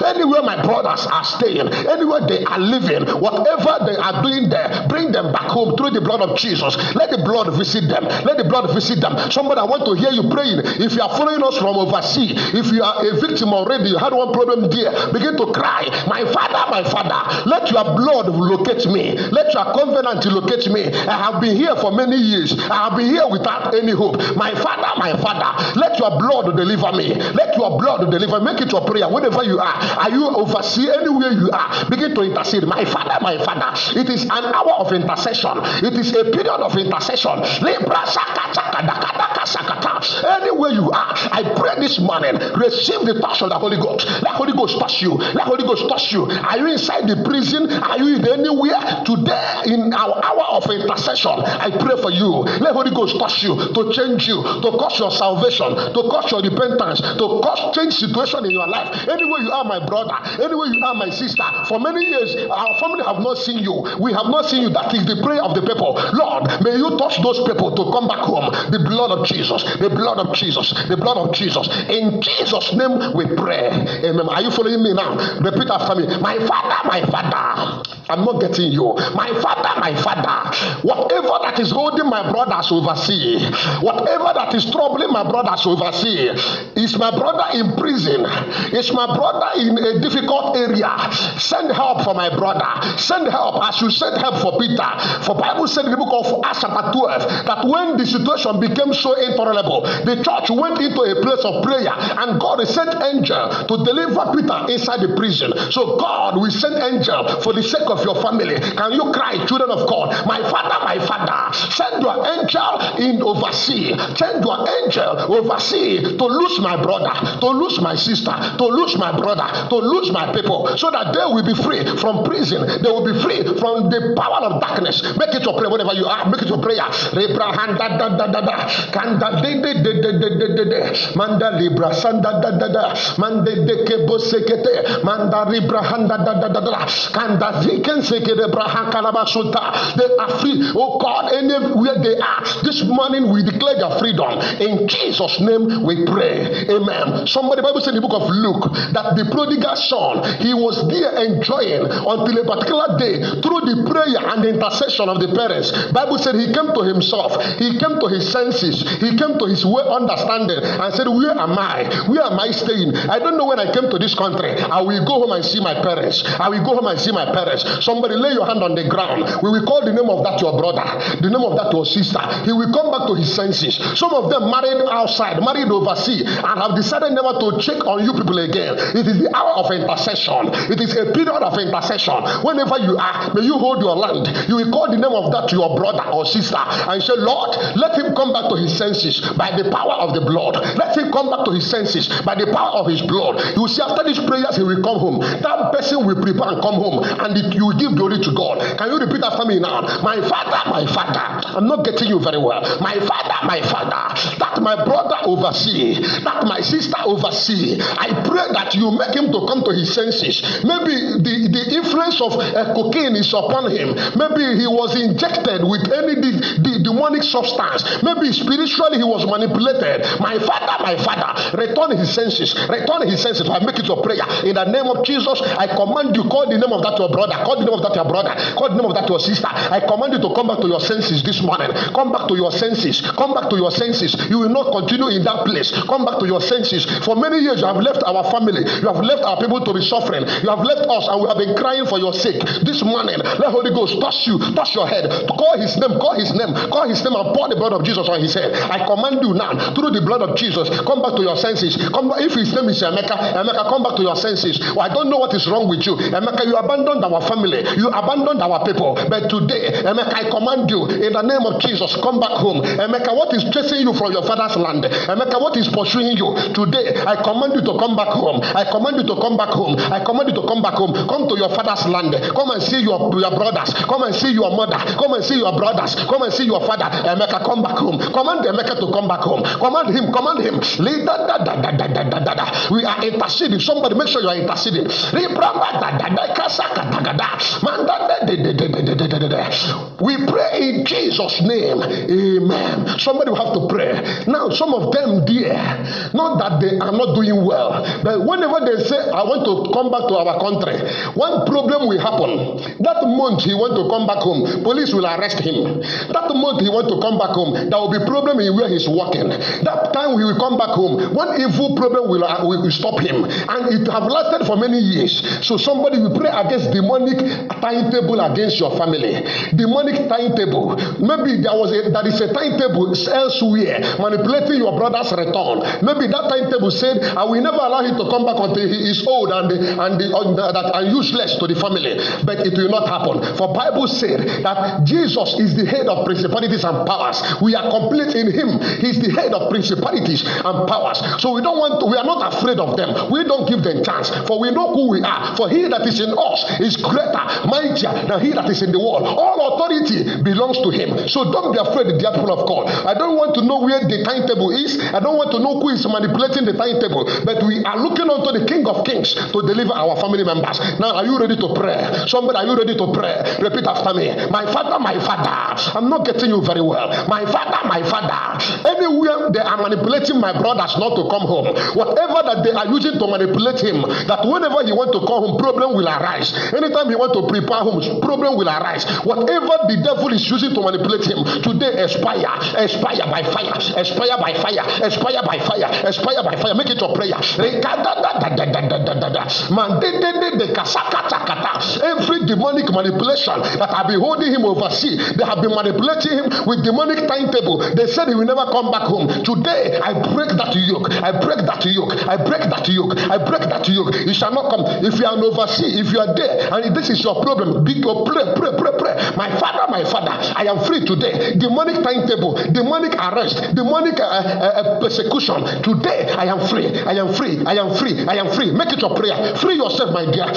anywhere my brothers are staying, anywhere they are living, whatever they are doing there, bring them back home through the blood of Jesus. Let the blood visit them. Let the blood visit them. Somebody, I want to hear you praying. If you are following us from overseas, if you are a victim already, you had one problem there, begin to cry, my Father, let your blood locate me. Let your covenant locate me. I have been here for many years. I have been here without any hope. My Father, let your blood deliver me. Let your blood deliver. Make it your prayer wherever you are you overseas, anywhere you are, begin to intercede. My Father, it is an hour of intercession. It is a period of intercession. Anywhere you are, I pray this morning, receive the touch of the Holy Ghost. Let Holy Ghost touch you. Let Holy Ghost touch you. Are you inside the prison? Are you in anywhere? Today, in our hour of intercession, I pray for you. Let Holy Ghost touch you, to change you, to cause your salvation, to cause your repentance, to cause change situation in your life. Anywhere you are, my brother, anywhere you are, my sister, for many years, our family have not seen you. We have not seen you. That is the prayer of the people. Lord, may you touch those people to come back home. The blood of Jesus, the blood of Jesus, the blood of Jesus. In Jesus' name we pray. Amen. Are you following me now? Repeat after me. My Father, I'm not getting you. My Father, whatever that is holding my brothers overseas, whatever that is troubling my brothers overseas, is my brother in prison, is my brother in a difficult area, send help for my brother. Send help as you sent help for Peter. For Bible said in the book of Acts chapter 12 that when the situation became so intolerable, the church went into a place of prayer and God sent angel to deliver Peter inside the prison. So God will send angel for the sake of your family. Can you cry, children of God? My Father, send your angel in overseas. Send your angel overseas to lose my brother, to lose my sister, to lose my brother, to lose my people, so that they will be free from prison. They will be free from the power of darkness. Make it your prayer whenever you are. Make it your prayer. Manda libra sanda da da da. Mande de kebo sekete. Manda libra handa da da da da. Kanda ziken sekete braha kalabasuta. They are free. Oh God, anywhere they are, this morning we declare their freedom. In Jesus' name we pray. Amen. Somebody, Bible said in the book of Luke that the prodigal son, he was there enjoying until a particular day through the prayer and the intercession of the parents. Bible said he came to himself. He came to his senses. He came to his way understanding and said, where am I? Where am I staying? I don't know when I came to this country. I will go home and see my parents. I will go home and see my parents. Somebody lay your hand on the ground. We will call the name of that your brother, the name of that your sister. He will come back to his senses. Some of them married outside, married overseas, and have decided never to check on you people again. It is the hour of intercession. It is a period of intercession. Whenever you are, may you hold your land. You will call the name of that your brother or sister and say, Lord, let him come back to his senses by the power of the blood. Let him come back to his senses by the power of his blood. You will see after these prayers, he will come home. That person will prepare and come home, and you will give glory to God. Can you repeat after me now? My Father, I'm not getting you very well. My Father, that my brother overseas, that my sister overseas, I pray that you make him to come to his senses. Maybe the influence of cocaine is upon him. Maybe he was injected with any demonic substance. Maybe spiritually he was manipulated. My Father, return his senses. Return his senses. I make it your prayer. In the name of Jesus, I command you, call the name of that your brother. Call the name of that your brother. Call the name of that your sister. I command you to come back to your senses this morning. Come back to your senses. Come back to your senses. You will not continue in that place. Come back to your senses. For many years you have left our family. You have left our people to be suffering. You have left us and we have been crying for your sake. This morning, let Holy Ghost touch you, touch your head. Call his name, call his name, call his name and pour the blood of Jesus on his head. I command you now, through the blood of Jesus, come back to your senses. Come back. If his name is Emeka, come back to your senses. Well, I don't know what is wrong with you. Emeka, you abandoned our family. You abandoned our people. But today, Emeka, I command you, in the name of Jesus, come back home. Emeka, what is chasing you from your father's land? Emeka, what is pursuing you? Today, I command you to come back home. I command you to come back home. I command you to come back home. Come to your father's land. Come and see your brothers. Come and see your mother. Come and see your brothers. Come and see your father. Emeka, come back home. Command Emeka to come back home. Command him. Command him. We are interceding. Somebody make sure you are interceding. We pray in Jesus' name. Amen. Somebody will have to pray. Now, some of them there, not that they are not doing well, but whenever they say, I want to come back to our country, one problem will happen. That month he want to come back home, police will arrest him. That month he want to come back home, there will be problem in where he's working. That time he will come back home, one evil problem will stop him, and it have lasted for many years. So somebody will pray against demonic timetable against your family. Demonic timetable. Maybe there is a timetable elsewhere manipulating your brother's return. Maybe that timetable said, I will never allow him to come back until he is old and useless to the family. But it will not happen. For Bible said that Jesus is the head of principalities and powers. We are complete in him. He's the head of principalities and powers. So we are not afraid of them. We don't give them chance. For we know who we are. For he that is in us is greater, mightier than he that is in the world. All authority belongs to him. So don't be afraid, dear people of God. I don't want to know where the timetable is. I don't want to know who is manipulating the timetable. But we are looking unto the King of Kings to deliver our family members. Now, are you ready to pray? Somebody, are you ready to pray? Repeat after me. My father, my father. I'm not getting you very well. My father, my father. Anywhere they are manipulating my brothers not to come home, whatever that they are using to manipulate him, that whenever he want to come home, problem will arise. Anytime he want to prepare home, problem will arise. Whatever the devil is using to manipulate him, today expire by fire, expire by fire, expire by fire, expire by fire. Make it your prayer. Every demonic manipulation that have been holding him overseas, they have been manipulating him with demonic timetable. They said he will never come back home. Today, I break that yoke. I break that yoke. I break that yoke. I break that yoke. He shall not come. If you are overseas, if you are there, and this is your problem, pray. My father, I am free today. Demonic timetable, demonic arrest, demonic persecution. Today, I am free. I am free. I am free. I am free. Make it your prayer. Free yourself, my dear.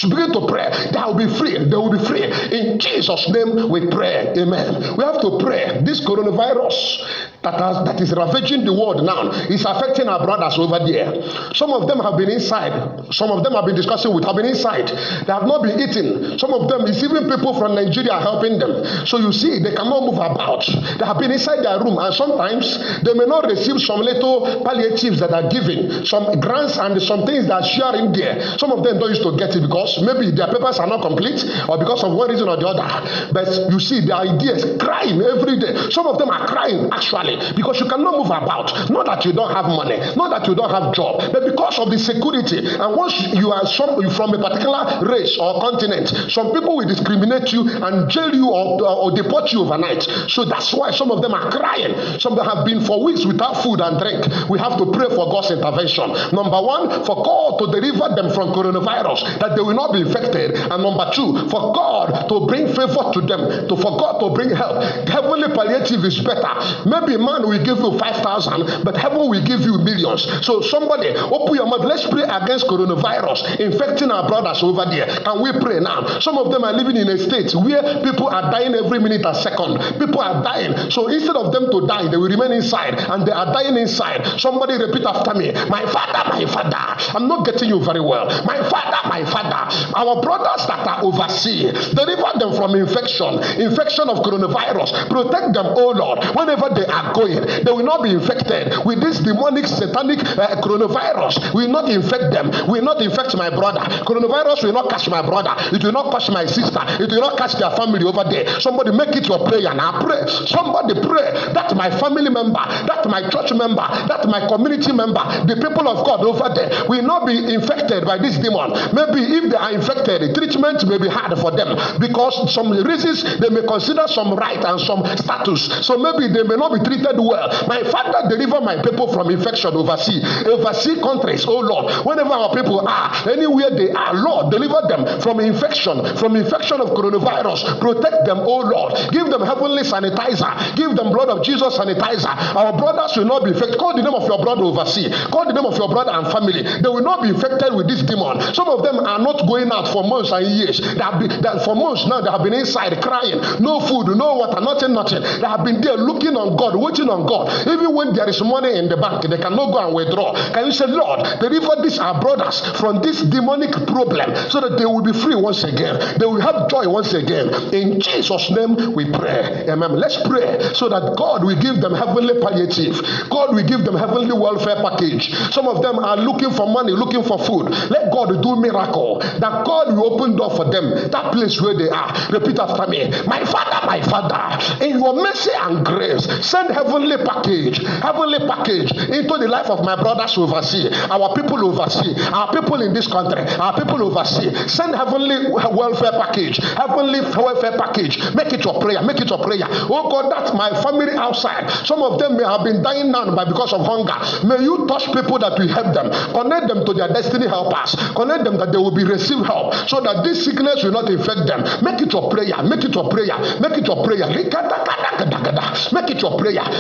Begin to pray. They will be free. They will be free. In Jesus' name we pray. Amen. We have to pray. This coronavirus that is ravaging the world now is affecting our brothers over there. Some of them have been inside. Some of them have been discussing with, have been inside. They have not been eating. Some of them, it's even people from Nigeria helping them. So you see, they cannot move about. They have been inside their room, and sometimes they may not receive some little palliatives that are given, some grants and some things that are sharing there. Some of them don't used to get it because maybe their papers are not complete or because of one reason or the other. But you see, their ideas crying every day. Some of them are crying actually because you cannot move about. Not that you don't have money, not that you don't have job, but because of the security. And once you are from a particular race or continent, some people will discriminate you and jail you or deport you overnight. So that's why some of them are crying. Some of them have been for weeks without food and drink. We have to pray for God's intervention. Number one, for God to deliver them from coronavirus, that they will not be infected. And number two, for God to bring favor to them, for God to bring help. Heavenly palliative is better. Maybe man will give you 5,000, but heaven will give you millions. So somebody, open your mouth. Let's pray against coronavirus infecting our brothers over there. Can we pray now? Some of them are living in a state where people are dying every minute and second. People are dying. So instead of them to die, they will remain inside, and they are dying inside. Somebody repeat after me. My father, my father. I'm not getting you very well. My father, my father. Our brothers that are overseas, deliver them from infection of coronavirus. Protect them, oh Lord. Whenever they are going, they will not be infected with this demonic, satanic coronavirus. Will not infect them. Will not infect my brother. Coronavirus will not catch my brother. It will not catch my sister. It will not catch their family over there. Somebody make it your prayer now. Pray. Somebody pray that my family member, that my church member, that my community member, the people of God over there will not be infected by this demon. Maybe if they are infected, treatment may be hard for them because some reasons they may consider some right and some status. So maybe they may not be treated well. My Father, deliver my people from infection overseas countries, oh Lord. Whenever our people are, anywhere they are, Lord, deliver them from infection of coronavirus. Protect them, oh Lord. Give them heavenly sanitizer. Give them blood of Jesus sanitizer. Our brothers will not be infected. Call the name of your brother overseas. Call the name of your brother and family. They will not be infected with this demon. Some of them are not going out for months and years. For months now, they have been inside crying. No food, no water, nothing. They have been there looking on God, waiting on God. Even when there is money in the bank, they cannot go and withdraw. Can you say, Lord, deliver these our brothers from this demonic problem so that they will be free once again. They will have joy once again. In Jesus' name we pray. Amen. Let's pray so that God will give them heavenly palliative. God will give them heavenly welfare package. Some of them are looking for money, looking for food. Let God do miracle. That God will open door for them. That place where they are. Repeat after me. My Father, in your mercy and grace, send heavenly package into the life of my brothers overseas, our people overseas, our people in this country, our people overseas. Send heavenly welfare package, Make it your prayer. Oh God, that's my family outside. Some of them may have been dying now because of hunger. May you touch people that will help them. Connect them to their destiny helpers. Connect them that they will be receive help so that this sickness will not infect them. Make it your prayer. Make it your prayer.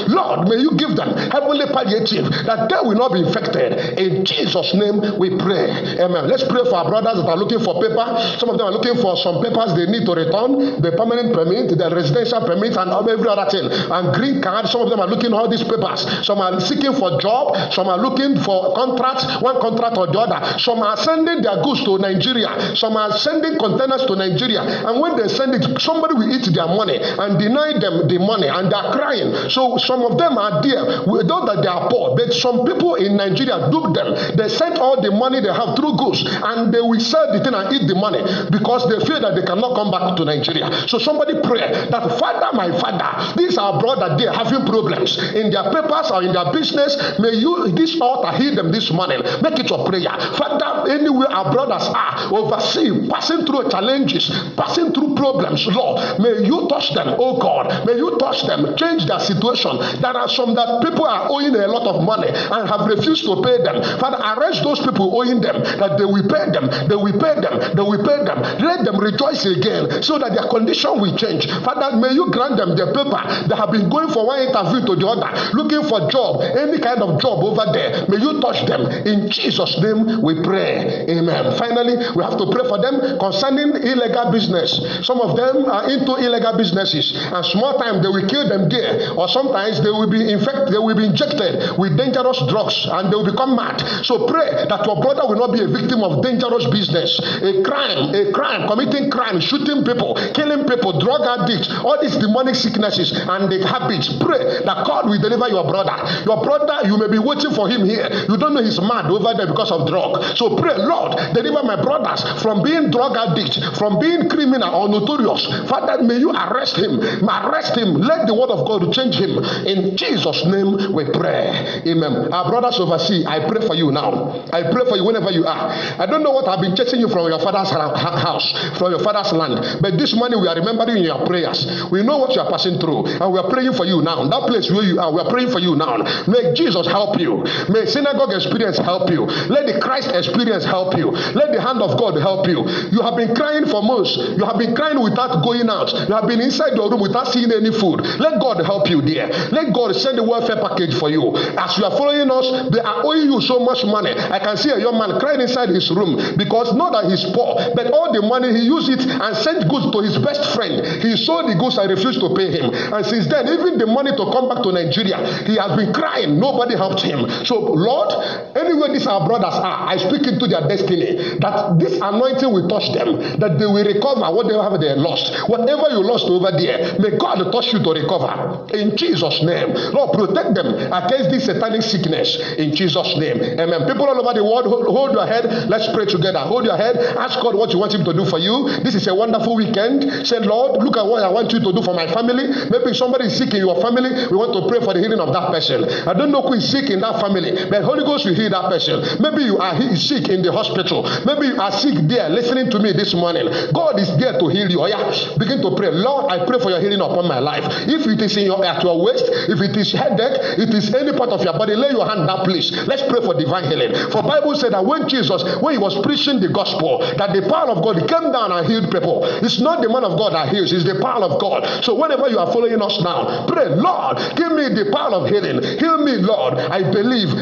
Lord, may you give them heavenly palliative that they will not be infected. In Jesus' name we pray. Amen. Let's pray for our brothers that are looking for paper. Some of them are looking for some papers they need to return, the permanent permit, the residential permit, and every other thing, and green card. Some of them are looking at all these papers. Some are seeking for job. Some are looking for contracts, one contract or the other. Some are sending their goods to Nigeria. Some are sending containers to Nigeria. And when they send it, somebody will eat their money and deny them the money, and they are crying. So some of them are there. We know that they are poor, but some people in Nigeria duped them. They sent all the money they have through goods, and they will sell the thing and eat the money because they fear that they cannot come back to Nigeria. So somebody pray that, Father, my Father, these are brothers, they are having problems in their papers or in their business. May you, this altar, heal them this morning. Make it your prayer. Father, anywhere our brothers are overseas, passing through challenges, passing through problems, Lord, may you touch them, oh God. May you touch them, change their situation. There are some that people are owing a lot of money and have refused to pay them. Father, arrest those people owing them, that they will pay them, they will pay them, they will pay them. Let them rejoice again so that their condition will change. Father, may you grant them the paper. They have been going for one interview to the other, looking for job, any kind of job over there. May you touch them. In Jesus' name we pray. Amen. Finally, we have to pray for them concerning illegal business. Some of them are into illegal businesses, and small time they will kill them there, or sometimes they will be infected, they will be injected with dangerous drugs and they will become mad. So pray that your brother will not be a victim of dangerous business, a crime, committing crime, shooting people, killing people, drug addicts, all these demonic sicknesses and the habits. Pray that God will deliver your brother. Your brother, you may be waiting for him here. You don't know he's mad over there because of drug. So pray, Lord, deliver my brothers from being drug addicts, from being criminal or notorious. Father, may you arrest him. Let the word of God change him. In Jesus' name we pray. Amen. Our brothers overseas, I pray for you now. I pray for you whenever you are. I don't know what I've been chasing you from your father's house, from your father's land, but this morning we are remembering in your prayers. We know what you are passing through, and we are praying for you now. That place where you are, we are praying for you now. May Jesus help you. May synagogue experience help you. Let the Christ experience help you. Let the hand of God help you. You have been crying for months. You have been crying without going out. You have been inside your room without seeing any food. Let God help you there. Let God send the welfare package for you. As you are following us, they are owing you so much money. I can see a young man crying inside his room because not that he's poor, but all the money he used it and sent goods to his best friend. He sold the goods and refused to pay him. And since then, even the money to come back to Nigeria, he has been crying. Nobody helped him. So, Lord, anywhere these our brothers are, I speak into their destiny that this anointing will touch them, that they will recover whatever they lost. Whatever you lost over there, may God touch you to recover. In Jesus' name. Lord, protect them against this satanic sickness. In Jesus' name. Amen. People all over the world, hold your head. Let's pray together. Hold your head. Ask God what you want him to do for you. This is a wonderful weekend. Say, Lord, look at what I want you to do for my family. Maybe somebody is sick in your family. We want to pray for the healing of that person. I don't know who is sick in that family, but Holy Ghost will heal that person. Maybe you are sick in the hospital. Maybe you are sick there listening to me this morning. God is there to heal you. Oh yeah. Begin to pray. Lord, I pray for your healing upon my life. If it is at your waist, if it is headache, it is any part of your body, lay your hand that place. Let's pray for divine healing. For Bible said that when he was preaching the gospel, that the power of God came down and healed people. It's not the man of God that heals, it's the power of God. So whenever you are following us now, pray, Lord, give me the power of healing. Heal me, Lord. I believe.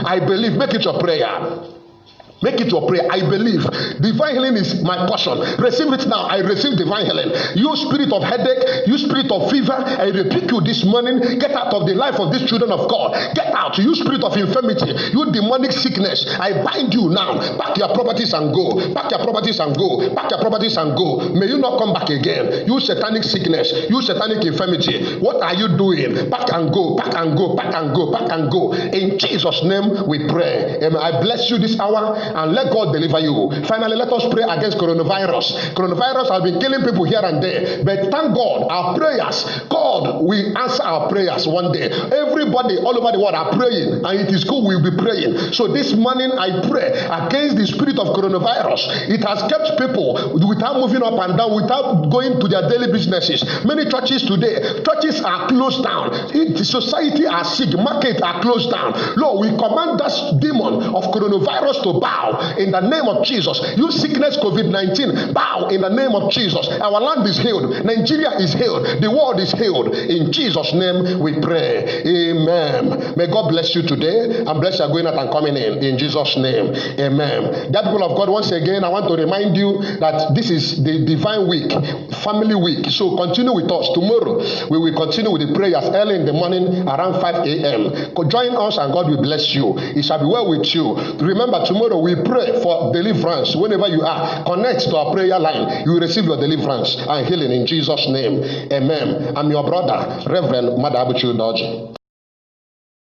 Make it your prayer. Make it your prayer. I believe divine healing is my portion. Receive it now. I receive divine healing. You spirit of headache, you spirit of fever, I rebuke you this morning. Get out of the life of these children of God. Get out. You spirit of infirmity, you demonic sickness, I bind you now. Pack your properties and go. Pack your properties and go. Pack your properties and go. May you not come back again. You satanic sickness, you satanic infirmity. What are you doing? Pack and go. Pack and go. Pack and go. Pack and go. In Jesus' name we pray. Amen. I bless you this hour. And let God deliver you. Finally, let us pray against coronavirus. Coronavirus has been killing people here and there. But thank God, our prayers, God will answer our prayers one day. Everybody all over the world are praying. And it is good we'll be praying. So this morning I pray against the spirit of coronavirus. It has kept people without moving up and down, without going to their daily businesses. Many churches today, churches are closed down. Society are sick. Markets are closed down. Lord, we command that demon of coronavirus to bow in the name of Jesus. You sickness COVID-19, bow in the name of Jesus. Our land is healed. Nigeria is healed. The world is healed. In Jesus' name we pray. Amen. May God bless you today and bless you going out and coming in Jesus' name. Amen. Dear people of God, once again, I want to remind you that this is the divine week, family week. So continue with us. Tomorrow we will continue with the prayers early in the morning around 5 a.m. Join us and God will bless you. It shall be well with you. Remember, tomorrow we pray for deliverance. Whenever you are, connect to our prayer line. You will receive your deliverance and healing in Jesus' name. Amen. I'm your brother, Reverend Madabuchi Udoji.